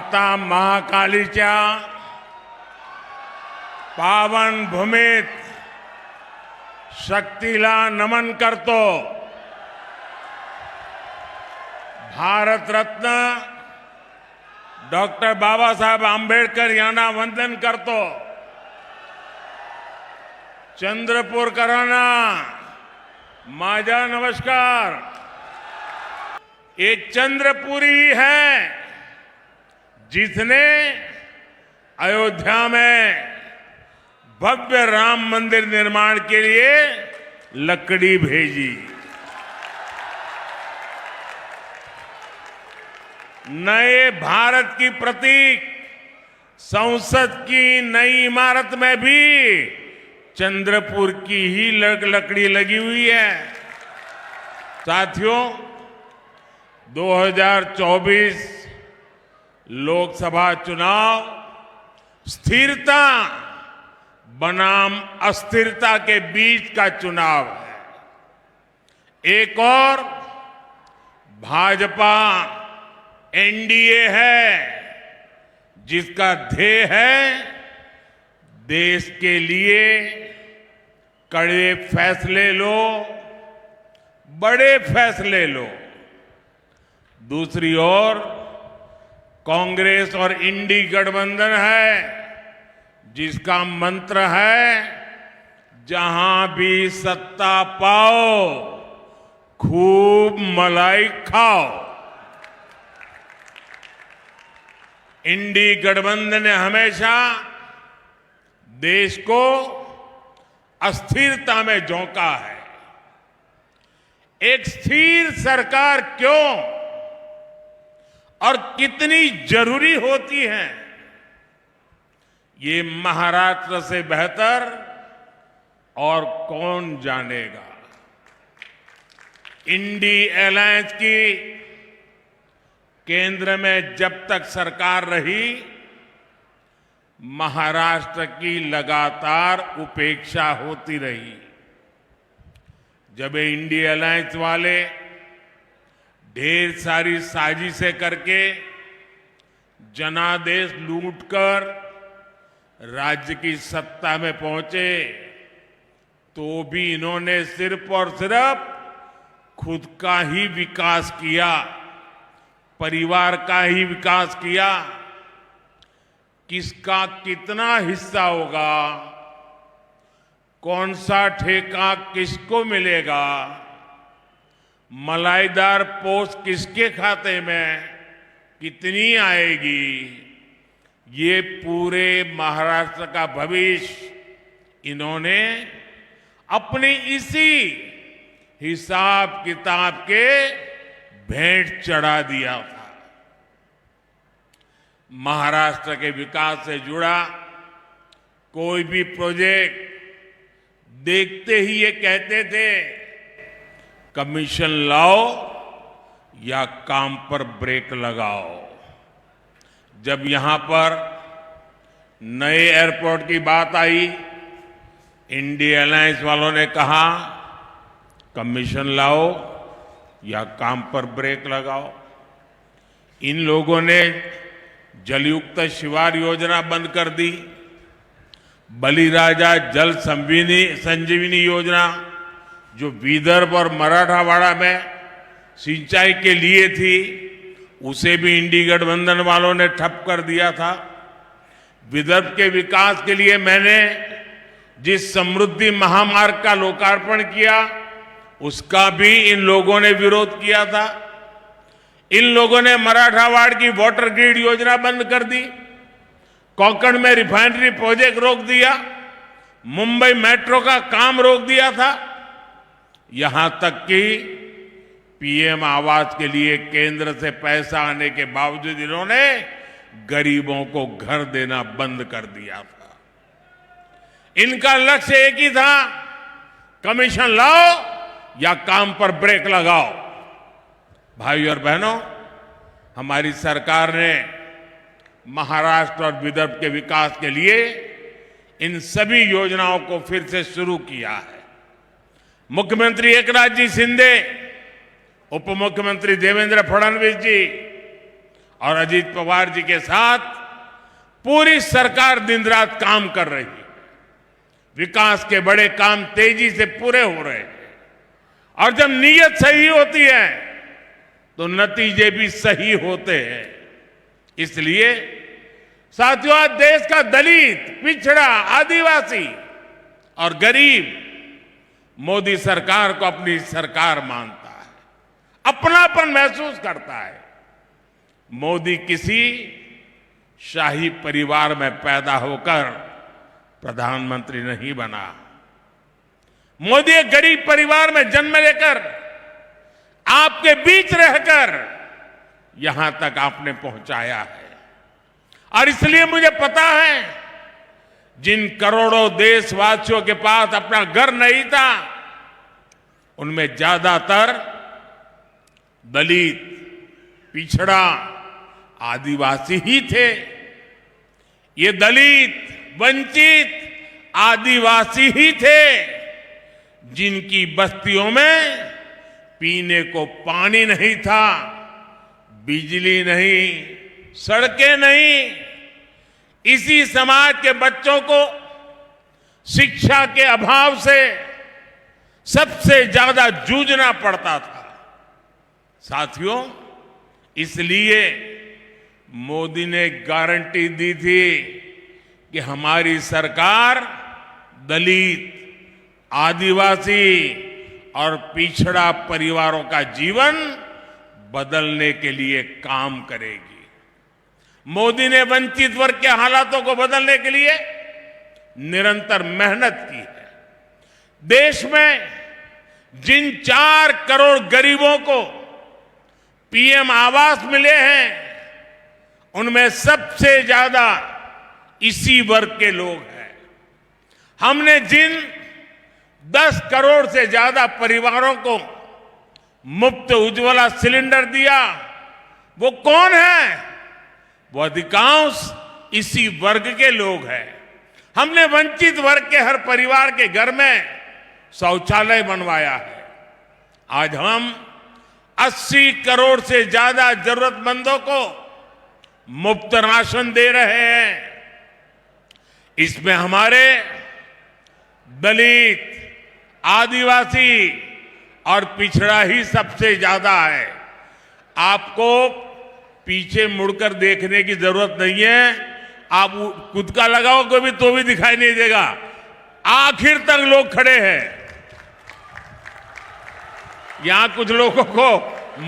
माता महाकालीच्या पावन भूमीत शक्तीला नमन करतो. भारत रत्न डॉक्टर बाबासाहेब आंबेडकर यांना वंदन करतो. चंद्रपूरकरांना माझा नमस्कार. ये चंद्रपुरी है जिसने अयोध्या में भव्य राम मंदिर निर्माण के लिए लकड़ी भेजी. नए भारत की प्रतीक संसद की नई इमारत में भी चंद्रपुर की ही लकड़ी लगी हुई है. साथियों, 2024 लोकसभा चुनाव स्थिरता बनाम अस्थिरता के बीच का चुनाव है. एक और भाजपा एनडीए है जिसका ध्येय है देश के लिए कड़े फैसले लो, बड़े फैसले लो. दूसरी ओर कांग्रेस और इंडी गठबंधन है जिसका मंत्र है जहां भी सत्ता पाओ खूब मलाई खाओ. इंडी गठबंधन ने हमेशा देश को अस्थिरता में झोंका है. एक स्थिर सरकार क्यों और कितनी जरूरी होती है, ये महाराष्ट्र से बेहतर और कौन जानेगा. इंडी अलायंस की केंद्र में जब तक सरकार रही, महाराष्ट्र की लगातार उपेक्षा होती रही. जब इंडी अलायंस वाले ढेर सारी साजिशें करके जनादेश लूटकर राज्य की सत्ता में पहुंचे, तो भी इन्होंने सिर्फ और सिर्फ खुद का ही विकास किया, परिवार का ही विकास किया. किसका कितना हिस्सा होगा, कौन सा ठेका किसको मिलेगा, मलाईदार पोस्ट किसके खाते में कितनी आएगी, ये पूरे महाराष्ट्र का भविष्य इन्होंने अपनी इसी हिसाब किताब के भेंट चढ़ा दिया था. महाराष्ट्र के विकास से जुड़ा कोई भी प्रोजेक्ट देखते ही ये कहते थे कमीशन लाओ या काम पर ब्रेक लगाओ. जब यहां पर नए एयरपोर्ट की बात आई, इंडिया अलायंस वालों ने कहा कमीशन लाओ या काम पर ब्रेक लगाओ. इन लोगों ने जलयुक्त शिवार योजना बंद कर दी. बलिराजा जल संजीवनी योजना जो विदर्भ और मराठवाड़ा में सिंचाई के लिए थी, उसे भी इंडी गठबंधन वालों ने ठप कर दिया था. विदर्भ के विकास के लिए मैंने जिस समृद्धि महामार्ग का लोकार्पण किया, उसका भी इन लोगों ने विरोध किया था. इन लोगों ने मराठवाड़ की वाटर ग्रिड योजना बंद कर दी, कोंकण में रिफाइनरी प्रोजेक्ट रोक दिया, मुंबई मेट्रो का काम रोक दिया था. यहां तक कि पीएम आवास के लिए केंद्र से पैसा आने के बावजूद इन्होंने गरीबों को घर देना बंद कर दिया था. इनका लक्ष्य एक ही था, कमीशन लाओ या काम पर ब्रेक लगाओ. भाई और बहनों, हमारी सरकार ने महाराष्ट्र और विदर्भ के विकास के लिए इन सभी योजनाओं को फिर से शुरू किया है. मुख्यमंत्री एकनाथ जी शिंदे, उप मुख्यमंत्री देवेंद्र फडणवीस जी और अजीत पवार जी के साथ पूरी सरकार दिन रात काम कर रही है। विकास के बड़े काम तेजी से पूरे हो रहे हैं और जब नीयत सही होती है तो नतीजे भी सही होते हैं। इसलिए साथियों, आज देश का दलित, पिछड़ा, आदिवासी और गरीब मोदी सरकार को अपनी सरकार मानता है, अपनापन महसूस करता है। मोदी किसी शाही परिवार में पैदा होकर प्रधानमंत्री नहीं बना। मोदी एक गरीब परिवार में जन्म लेकर आपके बीच रहकर यहां तक आपने पहुंचाया है। और इसलिए मुझे पता है, जिन करोड़ों देशवासियों के पास अपना घर नहीं था, उनमें ज्यादातर दलित, पिछड़ा, आदिवासी ही थे। ये दलित, वंचित, आदिवासी ही थे जिनकी बस्तियों में पीने को पानी नहीं था, बिजली नहीं, सड़कें नहीं। इसी समाज के बच्चों को शिक्षा के अभाव से सबसे ज्यादा जूझना पड़ता था। साथियों, इसलिए मोदी ने गारंटी दी थी कि हमारी सरकार दलित, आदिवासी और पिछड़ा परिवारों का जीवन बदलने के लिए काम करेगी। मोदी ने वंचित वर्ग के हालातों को बदलने के लिए निरंतर मेहनत की है। देश में जिन 4 करोड़ गरीबों को पीएम आवास मिले हैं, उनमें सबसे ज्यादा इसी वर्ग के लोग हैं। हमने जिन 10 करोड़ से ज्यादा परिवारों को मुफ्त उज्ज्वला सिलेंडर दिया, वो कौन है? वो अधिकांश इसी वर्ग के लोग हैं। हमने वंचित वर्ग के हर परिवार के घर में शौचालय बनवाया है। आज हम 80 करोड़ से ज्यादा जरूरतमंदों को मुफ्त राशन दे रहे हैं। इसमें हमारे दलित, आदिवासी और पिछड़ा ही सबसे ज्यादा है। आपको पीछे मुड़कर देखने की जरूरत नहीं है। आप खुद का लगाओगे भी तो भी दिखाई नहीं देगा। आखिर तक लोग खड़े हैं। यहां कुछ लोगों को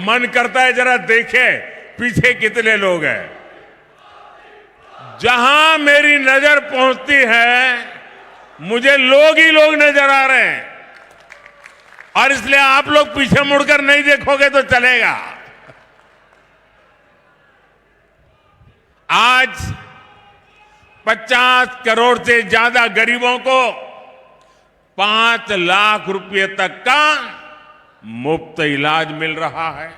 मन करता है जरा देखे पीछे कितने लोग हैं। जहां मेरी नजर पहुंचती है, मुझे लोग ही लोग नजर आ रहे हैं। और इसलिए आप लोग पीछे मुड़कर नहीं देखोगे तो चलेगा। आज 50 करोड़ से ज्यादा गरीबों को 5 लाख रुपए तक का मुफ्त इलाज मिल रहा है।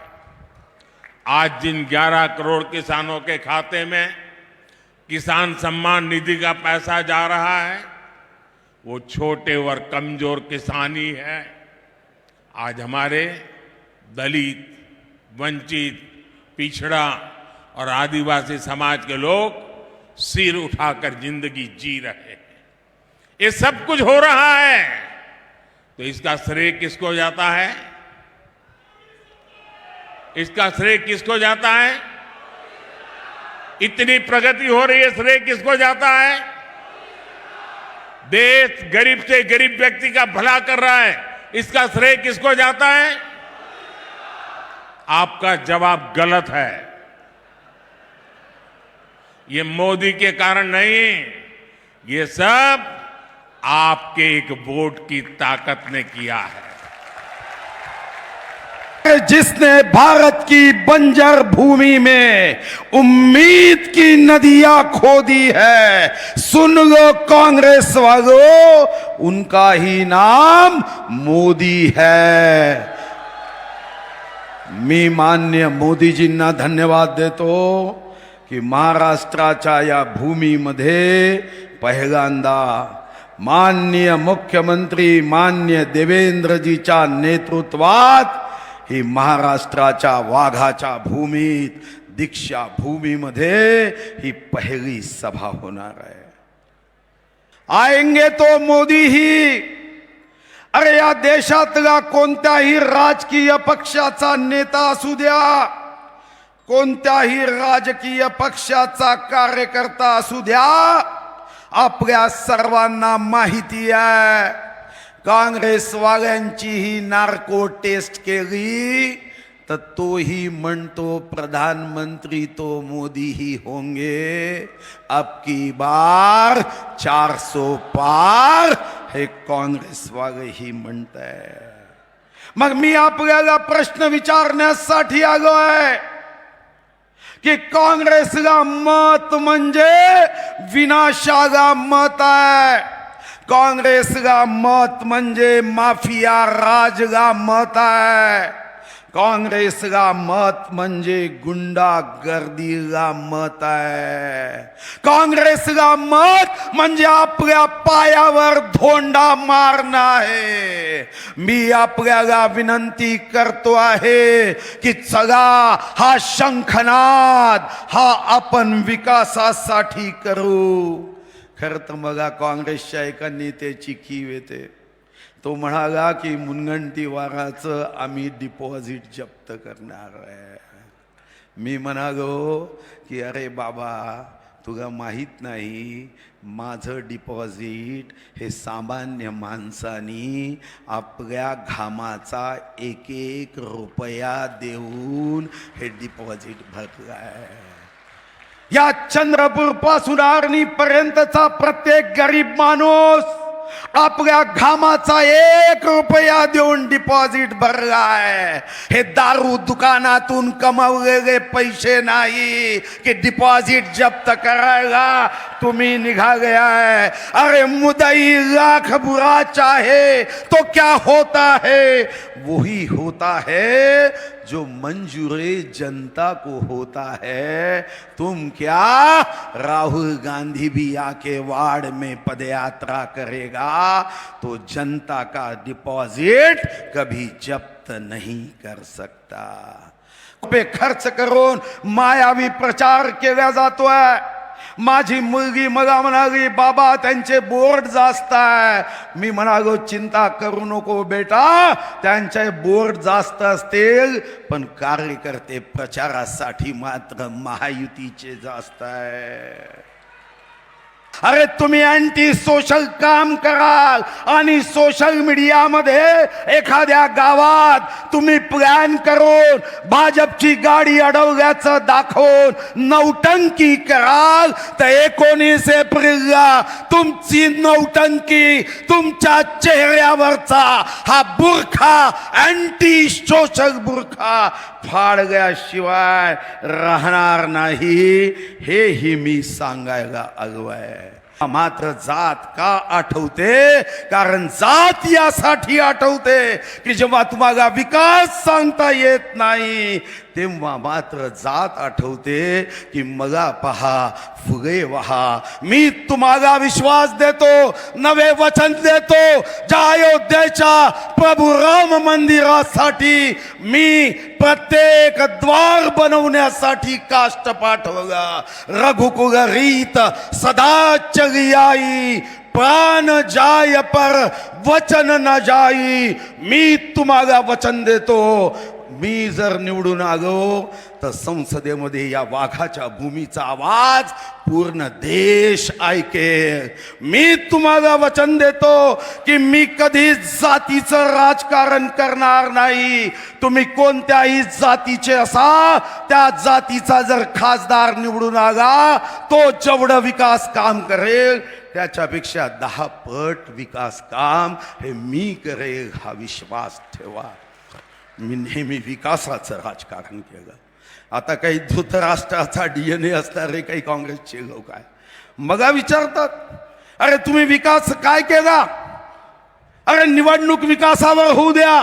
आज जिन 11 करोड़ किसानों के खाते में किसान सम्मान निधि का पैसा जा रहा है, वो छोटे और कमजोर किसान ही है। आज हमारे दलित, वंचित, पिछड़ा और आदिवासी समाज के लोग सिर उठाकर जिंदगी जी रहे हैं। ये सब कुछ हो रहा है तो इसका श्रेय किसको जाता है? इसका श्रेय किसको जाता है? इतनी प्रगति हो रही है, श्रेय किसको जाता है? देश गरीब से गरीब व्यक्ति का भला कर रहा है, इसका श्रेय किसको जाता है? आपका जवाब गलत है। ये मोदी के कारण नहीं, ये सब आपके एक वोट की ताकत ने किया है। जिसने भारत की बंजर भूमि में उम्मीद की नदियां खोदी है, सुन लो कांग्रेस वालों, उनका ही नाम मोदी है। मी मान्य मोदीजींना धन्यवाद देतो की महाराष्ट्राच्या या भूमीमध्ये पहिल्यांदा माननीय मुख्यमंत्री मान्य देवेंद्रजीच्या नेतृत्वात ही महाराष्ट्राच्या वाघाच्या भूमीत दीक्षा भूमीमध्ये ही पहिली सभा होणार आहे. आएंगे तो मोदी ही. अरे या देशातला कोणत्याही राजकीय पक्षाचा नेता असू द्या, कोणत्याही राजकीय पक्षाचा कार्यकर्ता असू द्या, आपल्या सर्वांना माहिती आहे काँग्रेसवाल्यांची ही नार्को टेस्ट केली तर तोही म्हणतो प्रधानमंत्री तो मोदी ही होंगे, अब की बार 400 पार, हे काँग्रेस वाले ही म्हणताय. मग मी आपल्याला प्रश्न विचारण्यासाठी आलो आहे की काँग्रेसला मत म्हणजे विनाशाला मत आहे. काँग्रेसला मत म्हणजे माफिया राजला मत आहे. काँग्रेसला मत म्हणजे गुंडागर्दीला मत आहे. काँग्रेसला मत म्हणजे आपल्या पायावर धोंडा मारणं आहे. मी आपल्याला विनंती करतो आहे की चला हा शंखनाद हा आपण विकासासाठी करू. खरं तर मला काँग्रेसच्या एका नेत्याची कीव येते. तो म्हणाला की मुनगंटीवाराचं आम्ही डिपॉझिट जप्त करणार आहे. मी म्हणालो की अरे बाबा, तुला माहीत नाही माझं डिपॉझिट हे सामान्य माणसानी आपल्या घामाचा एक एक रुपया देऊन हे डिपॉझिट भरलं आहे. या चंद्रपूर पासून आर्णी पर्यंतचा प्रत्येक गरीब माणूस आपल्या घामाचा 1 रुपया देऊन डिपॉझिट भरलाय. हे दारू दुकानातून कमावलेले पैसे नाही की डिपॉझिट जप्त करायला तुम्ही निघाले आहे. अरे मुदई लाख बुरा चाहे तो क्या होता है, वही होता है जो मंजूरे जनता को होता है. तुम क्या, राहुल गांधी भी आके वार्ड में पदयात्रा करेगा तो जनता का डिपॉजिट कभी जब्त नहीं कर सकता. पे खर्च करून मायावी प्रचार केला जातोय. माझी मुलगी मला म्हणाली बाबा त्यांचे बोर्ड जास्त आहे. मी म्हणालो चिंता करू नको बेटा, त्यांचे बोर्ड जास्त असतील पण कार्यकर्ते प्रचारासाठी मात्र महायुतीचे जास्त आहे. अरे तुम्ही अँटी सोशल काम कराल आणि सोशल मीडियामध्ये एखाद्या गावात तुम्ही प्लॅन करून भाजपची गाडी अडवल्याचं दाखवून नौटंकी कराल तर 19 एप्रिलला तुमची नौटंकी, तुमच्या चेहऱ्यावरचा हा बुरखा, अँटी सोशल बुरखा फाडल्याशिवाय राहणार नाही. हेही मी सांगायला आलो आहे. मात्र जात का आठवते, कारण जात यासाठी आठवते की जेव्हा तुम्हाला विकास सांगता येत नाही तेव्हा मात्र जात आठवते की मला पहा फुगे वहा. मी तुम्हाला विश्वास देतो, नवे वचन देतो, ज्या अयोध्येच्या प्रभू राम मंदिरासाठी मी प्रत्येक द्वार बनवण्यासाठी काष्ट पाठवला. रघुकुल रीत सदा चली आई, प्राण जाय पर वचन न जाई. मी तुम्हाला वचन देतो, मी जर निवडून आलो तर संसदेमध्ये या वाघाच्या भूमीचा आवाज पूर्ण देश ऐकेल. मी तुम्हाला वचन देतो की मी कधीच जातीचं राजकारण करणार नाही. तुम्ही कोणत्याही जातीचे असा, त्या जातीचा जर खासदार निवडून आला तो जेवढं विकास काम करेल त्याच्यापेक्षा 10 पट विकास काम हे मी करेल हा विश्वास ठेवा. मी नेहमी विकासाचं राजकारण केलं. आता काही धृतराष्ट्राचा DNA असणारे काही काँग्रेसचे लोक आहे, मग विचारतात अरे तुम्ही विकास काय केला. अरे निवडणूक विकासावर होऊ द्या,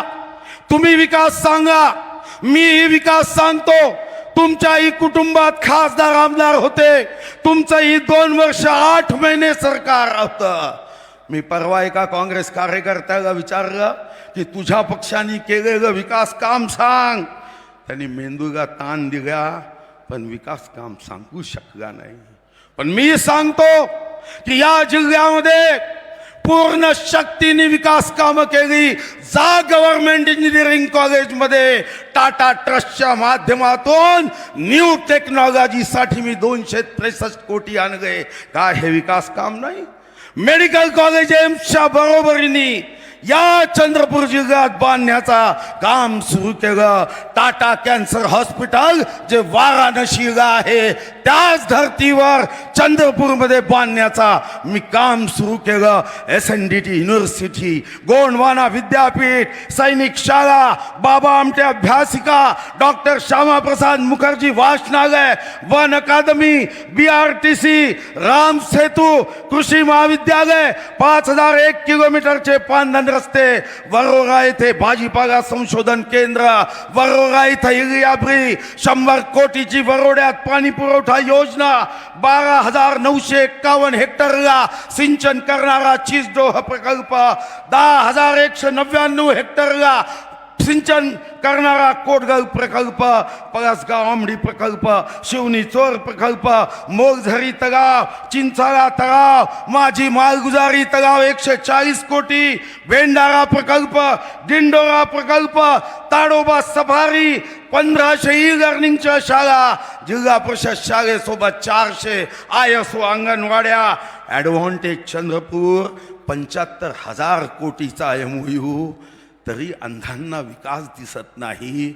तुम्ही विकास सांगा, मीही विकास सांगतो. तुमच्याही कुटुंबात खासदार आमदार होते, तुमचंही 2 वर्ष 8 महिने सरकार होतं. मी परवा एका काँग्रेस कार्यकर्त्याला विचारलं की तुझ्या पक्षाने केलेलं विकास काम सांग. त्यांनी मेंदूला ताण दिला. पण विकास काम सांगू शकला नाही. पण मी सांगतो की या जिल्ह्यामध्ये पूर्ण शक्तीने विकास कामं केली. जा गव्हर्नमेंट इंजिनिअरिंग कॉलेजमध्ये टाटा ट्रस्टच्या माध्यमातून न्यू टेक्नॉलॉजीसाठी मी 263 कोटी आणले. काय हे विकास काम नाही? मेडिकल कॉलेज एम्सच्या बरोबरीने या चंद्रपूर जिल्ह्यात बांधण्याचा काम सुरू केलं. टाटा कॅन्सर हॉस्पिटल जे वाराणसीला आहे त्याच धर्तीवर चंद्रपूरमध्ये बांधण्याचा मी काम सुरू केलं. SNDT युनिव्हर्सिटी, गोंडवाना विद्यापीठ, सैनिक शाळा, बाबा आमटे अभ्यासिका, डॉक्टर श्यामाप्रसाद मुखर्जी वाचनालय, वन अकादमी, BRTC, राम सेतू, कृषी महाविद्यालय, 5001 किलोमीटरचे पांधन रस्ते, वरोरा येथे भाजीपाला संशोधन केंद्र, वरोरा इथे इलियाब्री, 100 कोटीची वरोड्यात पाणी पुरवठा योजना, 12,951 हेक्टरला सिंचन करणारा चिचडोह प्रकल्प, 10,199 हेक्टरला सिंचन करणारा कोटगल प्रकल्प, पळसगाव आमडी प्रकल्प, शिवनी चोर प्रकल्प, मोगझरी तलाव, चिंचाळा तलाव, माझी मालगुजारी तलाव 140 कोटी, भेंडारा प्रकल्प, दिंडोरा प्रकल्प, ताडोबा सफारी, 1500 लर्निंगच्या शाळा, जिल्हा परिषद शाळेसोबत 400 ISO अंगणवाड्या, ॲडव्हान्टेज चंद्रपूर 75,000 कोटीचा MOU. तरी अंधांना विकास दिसत नाही.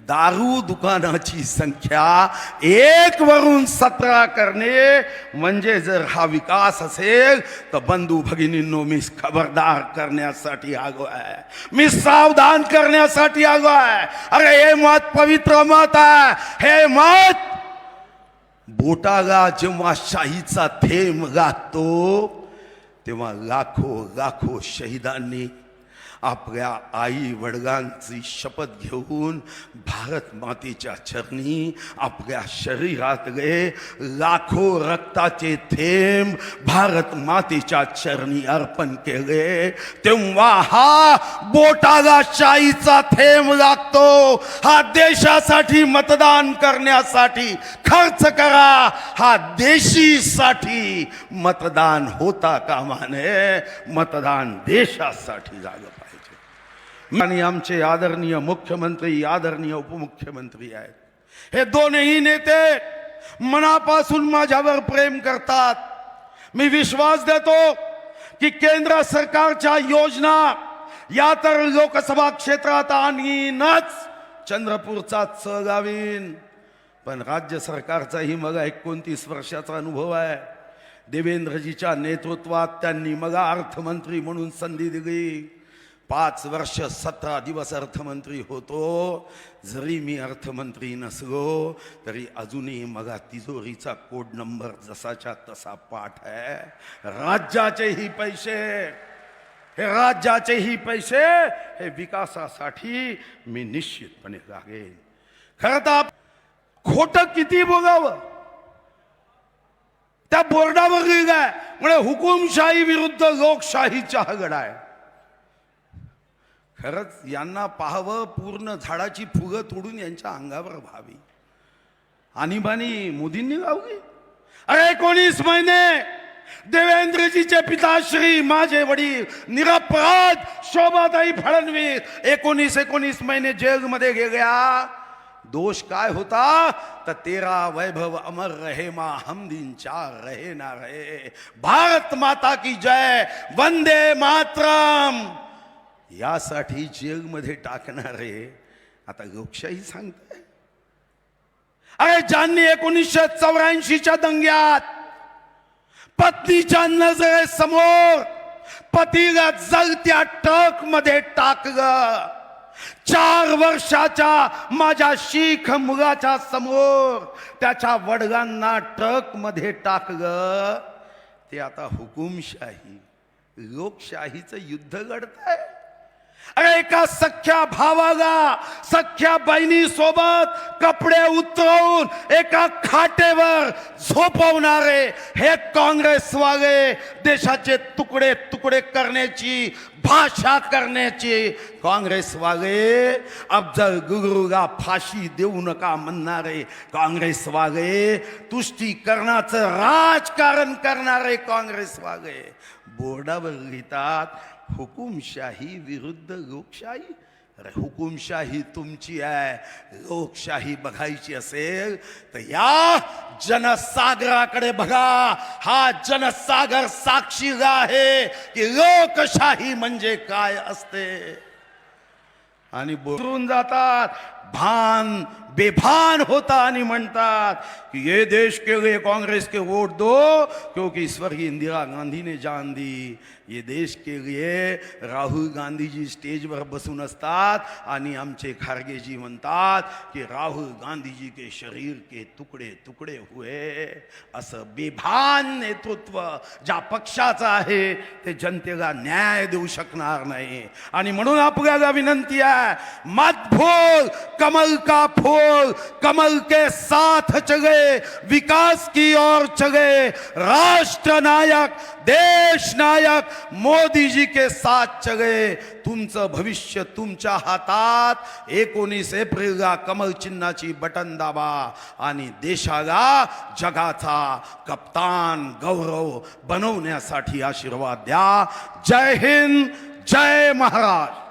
दारू दुकानाची संख्या 1 वरून 17 करणे म्हणजे जर हा विकास असेल तर बंधू भगिनींनो मी खबरदार करण्यासाठी आलो आहे, मी सावधान करण्यासाठी आलो आहे. अरे हे मत पवित्र मत आहे. हे मत बोटाला जेव्हा शाहीचा थेंब लागतो तेव्हा लाखो लाखो शहीदांनी आपल्या आई वडिलांची शपथ घेऊन भारत मातेच्या चरणी आपल्या शरीरातले लाखो रक्ताचे थेंब भारत मातेच्या चरणी अर्पण केले. तेव्हा हा बोटाला शाईचा थेंब लागतो. हा देशासाठी मतदान करण्यासाठी खर्च करा. हा देशीसाठी मतदान होता कामा नये. मतदान देशासाठी झालं पाहिजे. आणि आमचे आदरणीय मुख्यमंत्री, आदरणीय उपमुख्यमंत्री आहेत. हे दोनही नेते मनापासून माझ्यावर प्रेम करतात. मी विश्वास देतो की केंद्र सरकारच्या योजना या तर लोकसभा क्षेत्रात आणीनच, चंद्रपूरचा चगावीन, पण राज्य सरकारचाही मला 29 वर्षाचा अनुभव आहे. देवेंद्रजीच्या नेतृत्वात त्यांनी मला अर्थमंत्री म्हणून संधी दिली. 5 वर्ष 17 दिवस अर्थमंत्री होतो. जरी मी अर्थमंत्री नसलो तरी अजूनही मला तिजोरीचा कोड नंबर जसाच्या तसा पाठ आहे. राज्याचेही पैसे, हे राज्याचेही पैसे हे विकासासाठी मी निश्चितपणे लागेन. खरं तर खोटं किती बोलावं, त्या बोर्डावर लिहिलंय म्हणजे हुकुमशाही विरुद्ध लोकशाहीचा लढा आहे. खरंच यांना पाहावं, पूर्ण झाडाची फुगं तोडून यांच्या अंगावर व्हावी. आणीबाणी मोदींनी लावली. अरे 19 महिने देवेंद्रजीचे पिताश्री माझे वडील निरपराध शोभाताई फडणवीस 19 महिने जेलमध्ये गेल्या. दोष काय होता तर तेरा वैभव अमर रहे मां हम दिन चार रहे ना रहे, भारत माता की जय, वंदे मातरम यासाठी जेलमध्ये टाकणारे आता लोकशाही सांगताय. अरे ज्यांनी 1984च्या दंग्यात पत्नीच्या नजरेसमोर पतीला जळत्या ट्रक मध्ये टाकलं, 4 वर्षाच्या माझ्या शीख मुलाच्या समोर त्याच्या वडिलांना ट्रक मध्ये टाकलं, ते आता हुकुमशाही लोकशाहीचं युद्ध लढताय. अरे एका सख्या भावाला सख्या बहिणी सोबत कपडे उतरवून एका खाटेवर झोपवणारे हे काँग्रेसवाले देशाचे तुकडे तुकडे करण्याची भाषा करण्याचे काँग्रेसवाले अफजल गुरुला फाशी देऊ नका म्हणणारे काँग्रेसवाले तुष्टीकरणाचं राजकारण करणारे काँग्रेसवाले बोर्डावर लिहितात हुकुमशाही विरुद्ध लोकशाही. अरे हुकुमशाही तुमची आहे, लोकशाही बघायची असेल तर या जनसागराकडे बघा. हा जनसागर साक्षीला आहे की लोकशाही म्हणजे काय असते. आणि बोलून जातात, भान बेभान होता आणि म्हणतात कि ये देश के लिए कांग्रेस के वोट दो क्योंकि स्वर्गीय इंदिरा गांधी ने जान दी. ये देश के लिए राहुल गांधी जी स्टेजवर बसून असतात आणि आमचे खारगेजी म्हणतात की राहुल गांधी जी के शरीर के तुकडे तुकडे हुए. असं बेभान नेतृत्व ज्या पक्षाचं आहे ते जनतेला न्याय देऊ शकणार नाही. आणि म्हणून आपल्याला विनंती आहे, मत भूल कमल का फूल, कमल के साथ चले, विकास की ओर चले. राष्ट्र नायक देश नायक मोदी जी के साथ चले. तुमचं भविष्य तुमच्या हातात. 19 एप्रिलला कमल चिन्हाची बटन दाबा आणि देशाला जगाचा कप्तान गौरव बनवण्यासाठी आशीर्वाद द्या. जय हिंद, जय महाराष्ट्र.